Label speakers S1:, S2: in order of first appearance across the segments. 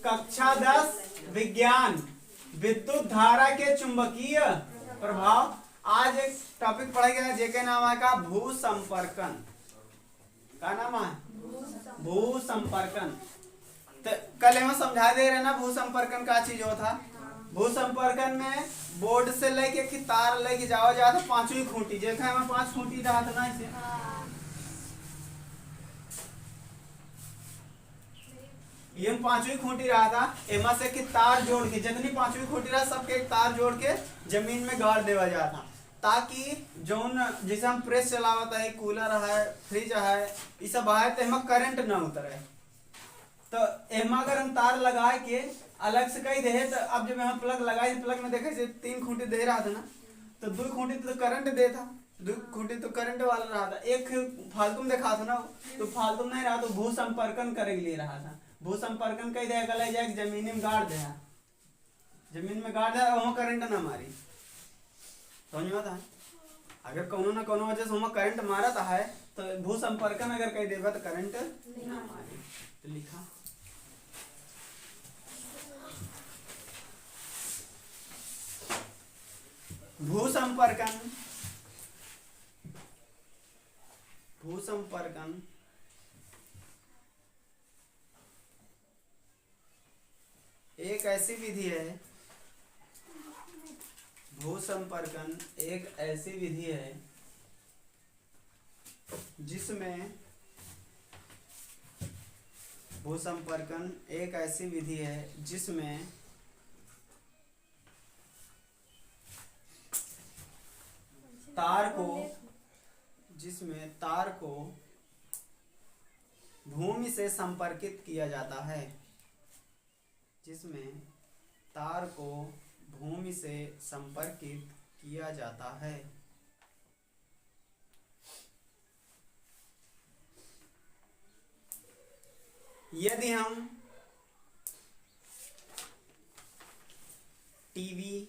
S1: कक्षा 10 विज्ञान विद्युत धारा के चुंबकीय प्रभाव। आज एक टॉपिक पढ़ा गया जेके नाम है का भू संपर्कन। का नाम है भू संपर्कन। तो कल हम समझा दे रहे ना भू संपर्कन का चीज होता। भू संपर्कन में बोर्ड से लेके कि तार लेके जाओ जाता पांचवी खूंटी देखा है 5 खूंटी रहा था ना इसे ये पांचवी खूंटी रहा था एमा से कि तार जोड़ के जितनी पांचवी खूंटी रहा सबके एक तार जोड़ के जमीन में गाड़ देवा जाता ताकि जोन जैसे हम प्रेस चलावत है कूलर है फ्रिज है ये सब है तो एमा करंट ना उतरे। तो एमा अगर हम तार लगाए के अलग से कही दे तो अब जब हम प्लग लगाए प्लग में देखे 3 खूंटी दे रहा था ना तो 2 खूंटी तो करंट दे था 2 खूंटी तो करंट वाला रहा था एक फालतू में देखा था ना तो फालतू नहीं रहा तो भू संपर्कन करे के लिए रहा था। भू संपर्कन कही दे गला जाए जमीन में गाड़ दे जमीन में गाड़ दे वहां करंट ना मारी समझ में आता। अगर कोनो ना कोनो वजह से वहां करंट मारता है तो भू संपर्कन अगर कही देगा तो करंट ना मारी। तो लिखा भू संपर्कन एक ऐसी विधि है भू संपर्कन एक ऐसी विधि है जिसमें भू संपर्कन एक ऐसी विधि है जिसमें तार को भूमि से संपर्कित किया जाता है जिसमें तार को भूमि से संपर्कित किया जाता है। यदि हम टीवी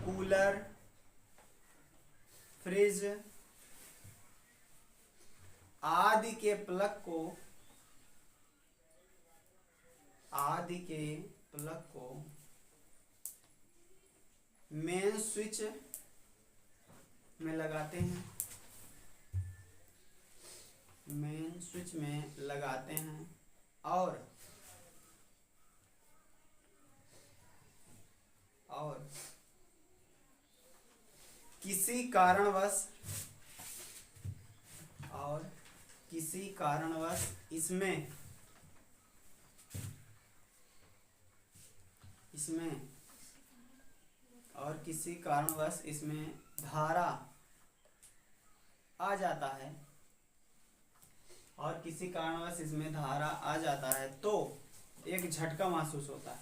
S1: कूलर फ्रिज आदि के प्लग को मेन स्विच में लगाते हैं और किसी कारणवश इसमें धारा आ जाता है तो एक झटका महसूस होता है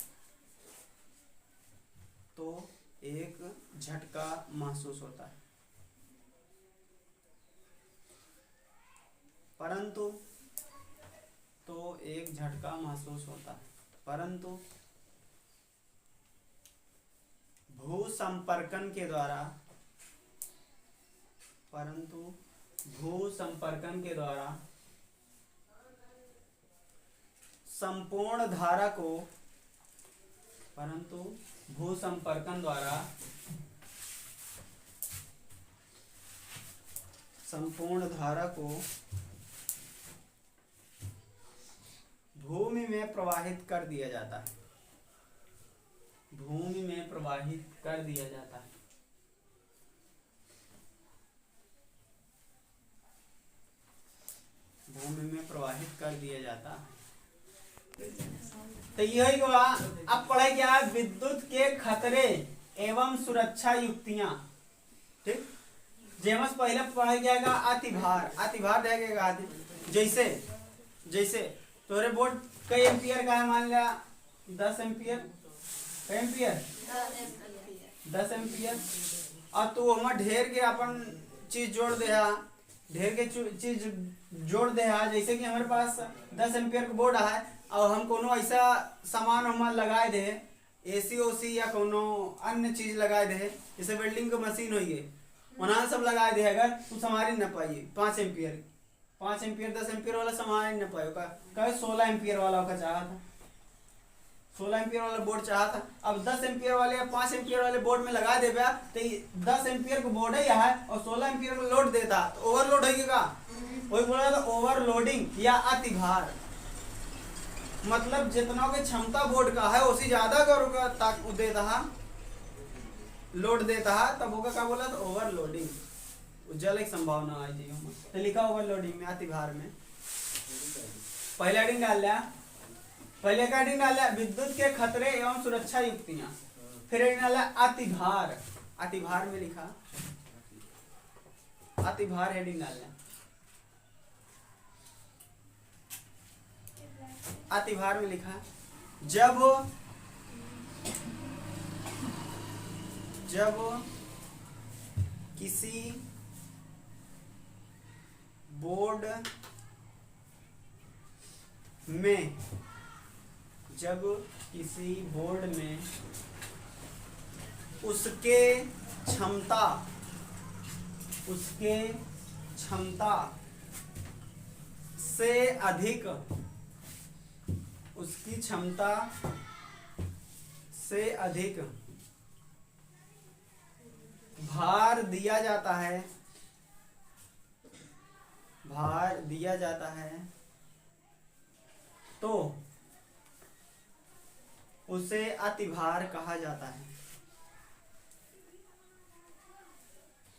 S1: परंतु भू संपर्कन के द्वारा संपूर्ण धारा को भूमि में प्रवाहित कर दिया जाता है। तो यही हुआ। अब पढ़े क्या विद्युत के खतरे एवं सुरक्षा युक्तियां। ठीक जेमस पहले पढ़े जाएगा अतिभार देगा जैसे तोरे बोर्ड कई एम्पियर का है मान लिया 10 एम्पियर कई एम्पियर 10 एम्पियर और तू हम ढेर के अपन चीज जोड़ दे जैसे कि हमारे पास 10 एम्पियर का बोर्ड है और हम कोनो ऐसा सामान हम लगाए दे एसी ओसी या कोनो अन्य चीज लगाए दे जैसे वेल्डिंग की मशीन हुई है वहां सब लगाए दे अगर तू संभाल ना पाइए 5 एम्पियर 5 एम्पियर 10 एम्पियर वाला सामान नहीं पायो का कहे 16 एम्पियर वाला का चाहा था, 16 एम्पियर वाला बोर्ड चाहा था। अब 10 एम्पियर वाले या 5 एम्पियर वाले बोर्ड में लगा देबे तो 10 एम्पियर का बोर्ड है यहाँ और 16 एम्पियर का लोड देता तो ओवरलोड होगा। वही बोला था ओवरलोडिंग या अतिभार, मतलब जितना की क्षमता बोर्ड का है उसी ज्यादा का देता है, लोड देता है, तब होगा क्या बोला तो ओवरलोडिंग, जल एक संभावना आ जाएगी तो लिखा ओवरलोडिंग में अतिभार में। पहले हेडिंग डाल लिया, पहले का हेडिंग डाल लिया विद्युत के खतरे एवं सुरक्षा युक्तियां, फिर हेडिंग डाल लिया अतिभार, अतिभार में लिखा अतिभार हेडिंग डाल लिया। अतिभार में लिखा जब किसी बोर्ड में उसके क्षमता से अधिक उसकी क्षमता से अधिक भार दिया जाता है तो उसे अतिभार कहा जाता है,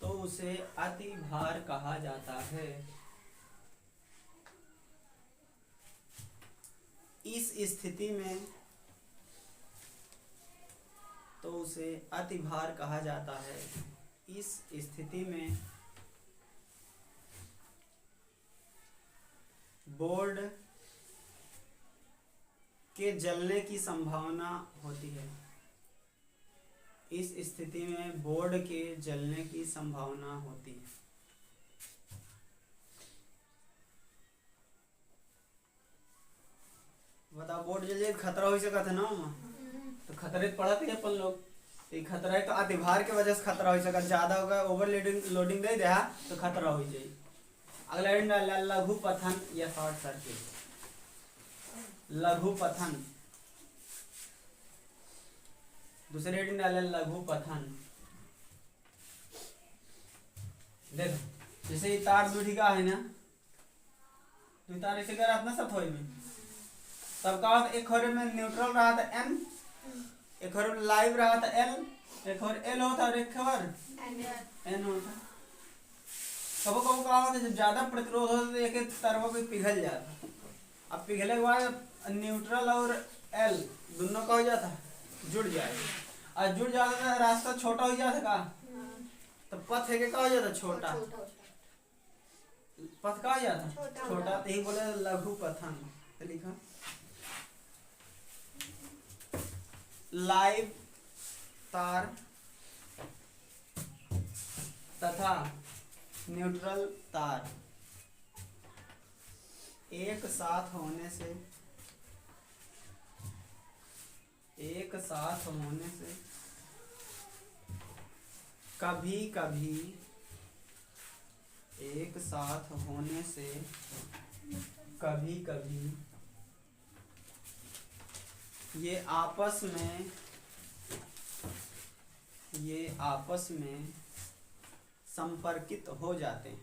S1: तो उसे अतिभार कहा जाता है। इस स्थिति में तो उसे अतिभार कहा जाता है। इस स्थिति में बोर्ड के जलने की संभावना होती है। इस स्थिति में बोर्ड के जलने की संभावना होती है। बताओ बोर्ड जल जाए खतरा हो सकता है ना, तो खतरे पड़ते हैं अपन लोग, ये खतरा है तो अतिभार के वजह से खतरा हो सकता, ज्यादा होगा ओवरलोडिंग दे दे तो खतरा हो जाए। अगला हेडिंग डाला लघु पथन या शॉर्ट सर्किट। लघु पथन, दूसरे हेडिंग डाला लघु पथन। देखो जैसे ये तार जुड़ी का है ना, तो तार ऐसे कर अपना सब थोड़ी में तब का होता एक खोरे में न्यूट्रल रहा था N, एक खोरे में लाइव रहा था L, एक खोर L होता और एक खोर N होता। कबो कबो का होता जब ज्यादा प्रतिरोध होता तो एक तरवा पे पिघल जाता, अब पिघले के बाद न्यूट्रल और L दोनों का हो जाता जुड़ जाए, और जुड़ जाता तो रास्ता छोटा हो जाता का, तो पथ है का हो जाता छोटा, पथ का हो जाता छोटा, तो ही बोले लघु पथन। तो लिखा लाइव तार तथा न्यूट्रल तार एक साथ होने से कभी कभी एक साथ होने से कभी कभी ये आपस में संपर्कित हो जाते हैं।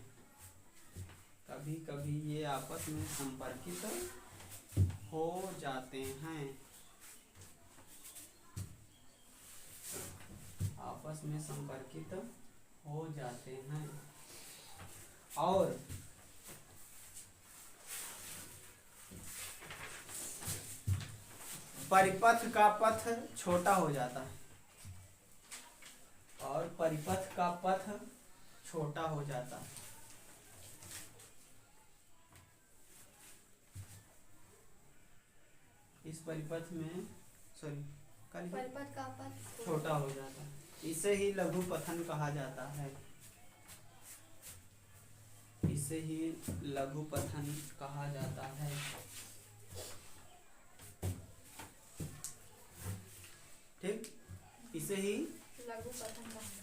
S1: कभी कभी ये आपस में संपर्कित हो जाते हैं, आपस में संपर्कित हो जाते हैं और परिपथ का पथ छोटा हो जाता है, और परिपथ का पथ छोटा हो जाता है। इस परिपथ में परिपथ का पथ छोटा हो जाता है, इसे ही लघु पथन कहा जाता है, इसे ही लघु पथन कहा जाता है। ठीक, इसे ही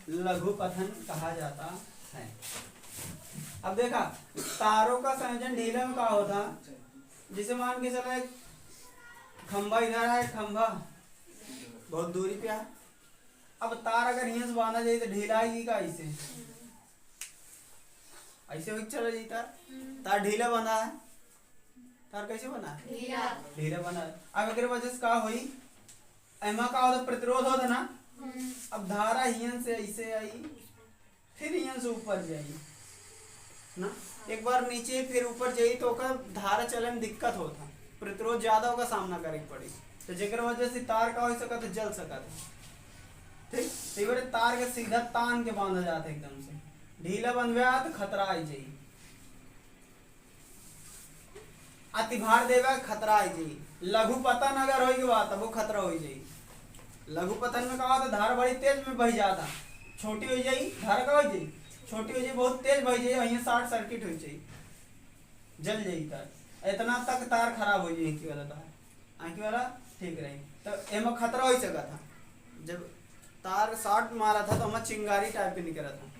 S1: लघु पथन कहा जाता है। अब देखा तारों का संयोजन ढीले में क्या होता, जिसे मान के चलो एक खंभा इधर है, खंभा बहुत दूरी पे है। अब तार अगर यहाँ से बांधा जाए तो ढीला आएगी का, ऐसे ऐसे हो चला जाता। तार ढीला बना है, तार कैसे बना है, ढीला बना है। अब अगर वजह से क्या हुई, एमा का होता प्रतिरोध होता ना। अब धारा यहाँ से ऐसे आई, फिर यहाँ से ऊपर जाई ना, एक बार नीचे फिर ऊपर जाई तो का धारा चले में दिक्कत होता, प्रतिरोध ज्यादा होगा, सामना करे पड़ी। तो जेकर वजह से तार का हो सका तो जल सका था। ठीक, तो ये तार के सीधा तान के बांधा जाता एकदम से, ढीला बन गया तो खतरा आई जाई, अति भार देगा खतरा आई जाई। लघु पतन अगर होगी बात वो खतरा हो जाई। लघु पतन में कहा था धार बड़ी तेज में बह जाता, छोटी हो जाई धार का हो जाई, छोटी हो जाई बहुत तेज बह जाई, वहीं शॉर्ट सर्किट हो जाई, जल जाई तार, इतना तक तार खराब हो जाई। आंखी वाला तार, आंखी वाला ठीक रही तो एमा खतरा हो सका था। जब तार शॉर्ट मारा था तो हमारा चिंगारी टाइप के निकला था,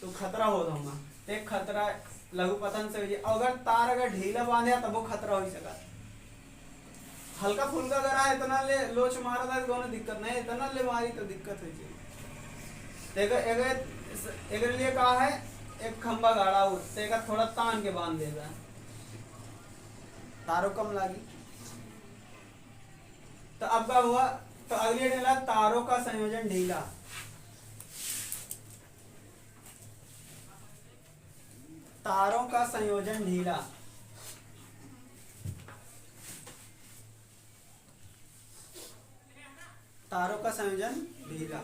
S1: तो खतरा होता हूँ तो एक खतरा लघु पतन से हो जाए। अगर तार अगर ढीला बांधे तब वो खतरा हो सका। हल्का फुल्का अगर आए इतना ले लोच मारा था तो दिक्कत नहीं, इतना ले मारी तो दिक्कत हो जाए। एगर लिए कहा है एक खंबा गाड़ा हो तो थोड़ा तान के बांध देगा, तारों कम लगी। तो अब क्या हुआ, तो अगले ढीला तारों का संयोजन ढीला। तारों का संयोजन ढीला, तारों का संयोजन ढीला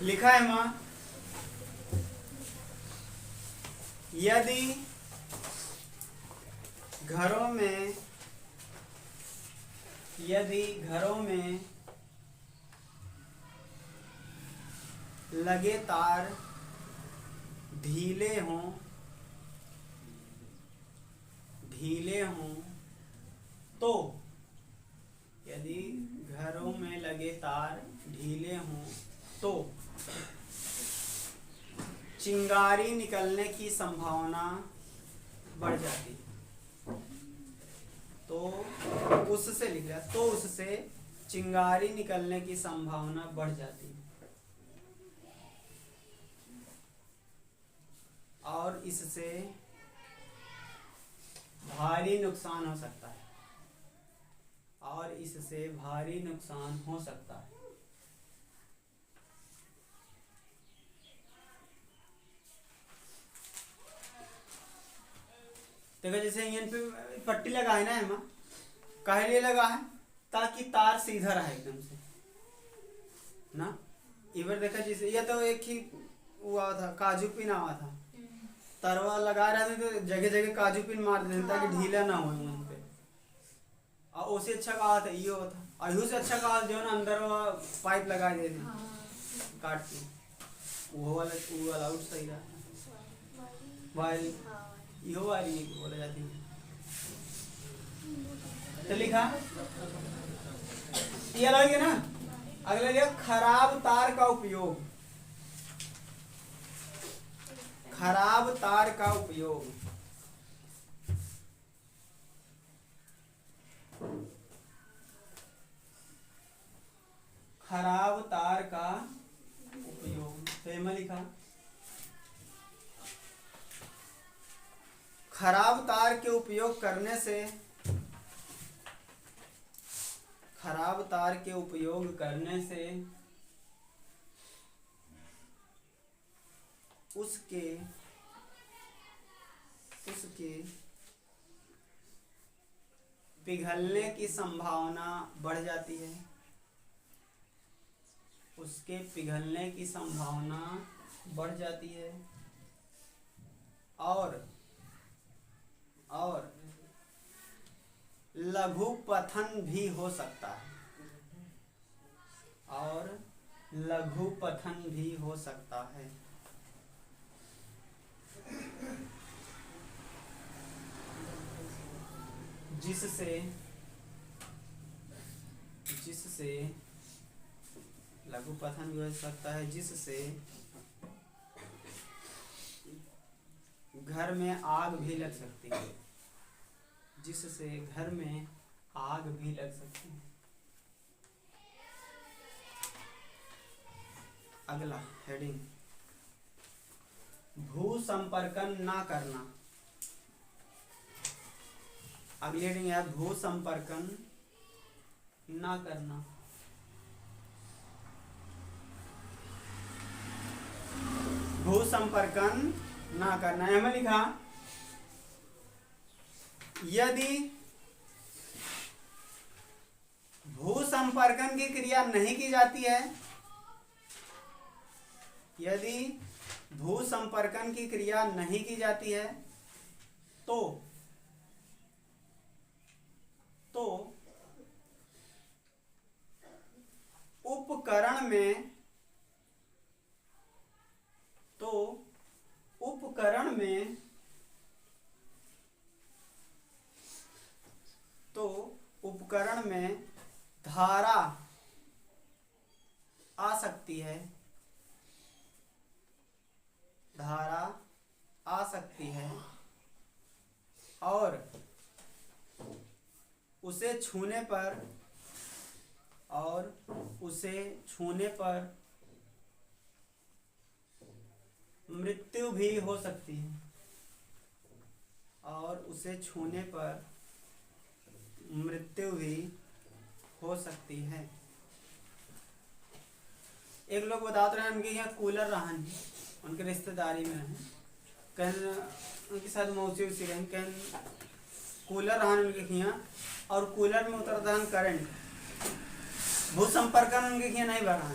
S1: लिखा है मां, यदि घरों में लगे तार ढीले हों तो, यदि घरों में लगे तार ढीले हों तो चिंगारी निकलने की संभावना बढ़ जाती। तो उससे लिख रहा, तो उससे चिंगारी निकलने की संभावना बढ़ जाती और इससे भारी नुकसान हो सकता है, और इससे भारी नुकसान हो सकता है। देखो जैसे यहाँ पे पट्टी लगा है ना, एमा काहे लिए लगा है, ताकि तार सीधा रहे एकदम से ना। इधर देखा जैसे ये तो एक ही हुआ था, काजू पिन आवा था, तरवा लगा रहे थे तो जगह जगह काजू पिन मार देते ताकि ढीला ना हो वहीं पे। और उससे अच्छा कहा था ये होता, और से अच्छा कहा जो ना अंदर पाइप लगा देते काट के, वो वाला आउट सही रहा भाई, यो वाली बोला जाती है। तो लिखा ये अलग ना। अगला लिया खराब तार का उपयोग, खराब तार का उपयोग। खराब तार का उपयोग, तो मैं लिखा खराब तार के उपयोग करने से, खराब तार के उपयोग करने से उसके पिघलने की संभावना बढ़ जाती है, उसके पिघलने की संभावना बढ़ जाती है और लघु पतन भी हो सकता है, और लघु पतन भी हो सकता है। जिससे लघु पतन भी हो सकता है, जिससे घर में आग भी लग सकती है, जिससे घर में आग भी लग सकती है। अगला हेडिंग, भू संपर्कन ना करना। अगली हेडिंग है भू संपर्कन ना करना। भू संपर्कन ना करना है, हमें लिखा यदि भू संपर्कन की क्रिया नहीं की जाती है, यदि भू संपर्कन की क्रिया नहीं की जाती है तो उपकरण में उपकरण में धारा आ सकती है, धारा आ सकती है और उसे छूने पर मृत्यु भी हो सकती है, और उसे छूने पर मृत्यु भी हो सकती है। एक लोग बताते रहे उनके यहाँ कूलर रहन, उनके रिश्तेदारी में रहे, कहीं उनके साथ मौसी उसी रहे, कहीं कूलर रहन उनके यहाँ, और कूलर में उतरता करंट, भू संपर्कन उनके यहाँ नहीं बढ़ा,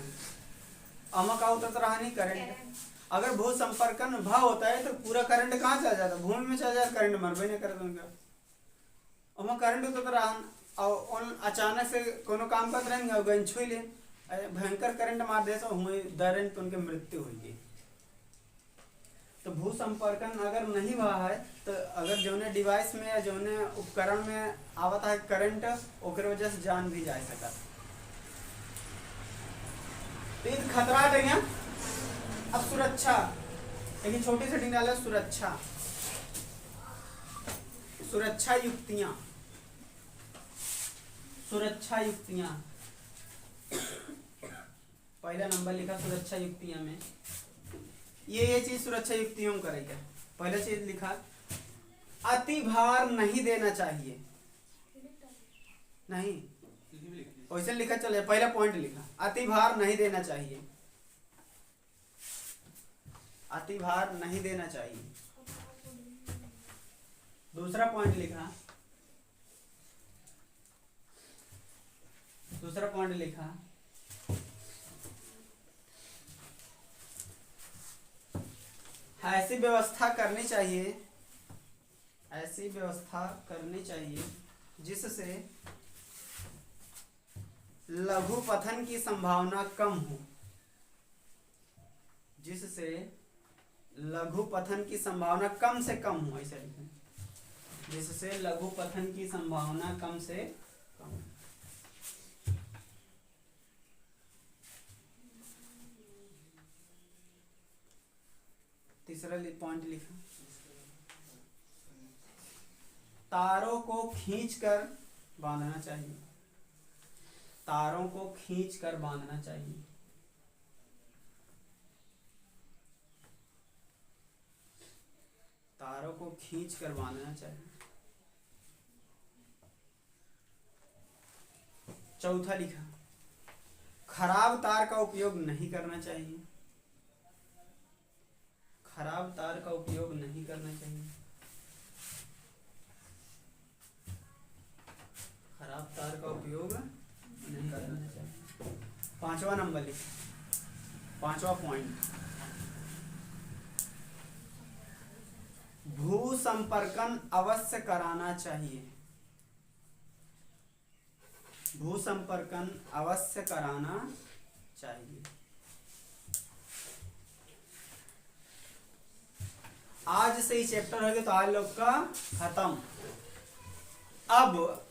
S1: अमा का उतरता रहा नहीं करंट। अगर भू संपर्कन भाव होता है तो पूरा करंट कहाँ चला जाता, भूमि में चला जाता, करंट मरबे नहीं करता उनका। अमा करंट उतरता रहा और अचानक से कोनो काम करते रहेंगे, गन छुई ले भयंकर करंट मार दे तो दरन तो उनके मृत्यु होगी। तो भू संपर्कन अगर नहीं हुआ है तो अगर जौने डिवाइस में या जौने उपकरण में आवता है करंट, ओकर वजह से जान भी जा सकता। तो एक खतरा है। अब सुरक्षा, एक छोटी सी हेडिंग डाला, सुरक्षा युक्तियां, पहला नंबर लिखा सुरक्षा युक्तियां में, ये चीज सुरक्षा युक्तियों करेगा। पहला चीज लिखा अति भार नहीं देना चाहिए, नहीं वैसे लिखा चले, पहला पॉइंट लिखा अति भार नहीं देना चाहिए, अति भार नहीं देना चाहिए। दूसरा पॉइंट लिखा, ऐसी व्यवस्था करनी चाहिए जिससे लघु पतन की संभावना कम हो, जिससे लघु पतन की संभावना कम से कम हो, ऐसा लिखें, जिससे लघु पतन की संभावना कम से कम। तीसरा पॉइंट लिखा तारों को खींचकर बांधना चाहिए, तारों को खींचकर बांधना चाहिए। तारों को खींचकर बांधना चाहिए। चौथा लिखा खराब तार का उपयोग नहीं करना चाहिए, खराब तार का उपयोग नहीं करना चाहिए, खराब तार का उपयोग नहीं करना चाहिए। पांचवा नंबर लिखा, पांचवा पॉइंट, भू संपर्कन अवश्य कराना चाहिए, भू संपर्कन अवश्य कराना चाहिए। आज से ही चैप्टर हो गया तो आज लोग का खत्म। अब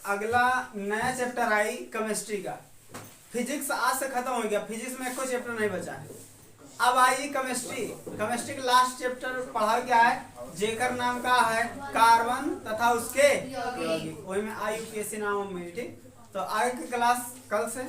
S1: अगला नया चैप्टर आई केमिस्ट्री का। फिजिक्स आज से खत्म हो गया, फिजिक्स में कोई चैप्टर नहीं बचा है। अब आइए केमिस्ट्री। केमिस्ट्री का लास्ट चैप्टर पढ़ा क्या है, जेकर नाम का है कार्बन तथा उसके यौगिक, वही में IUPAC नाम है। ठीक, तो आगे की क्लास कल से।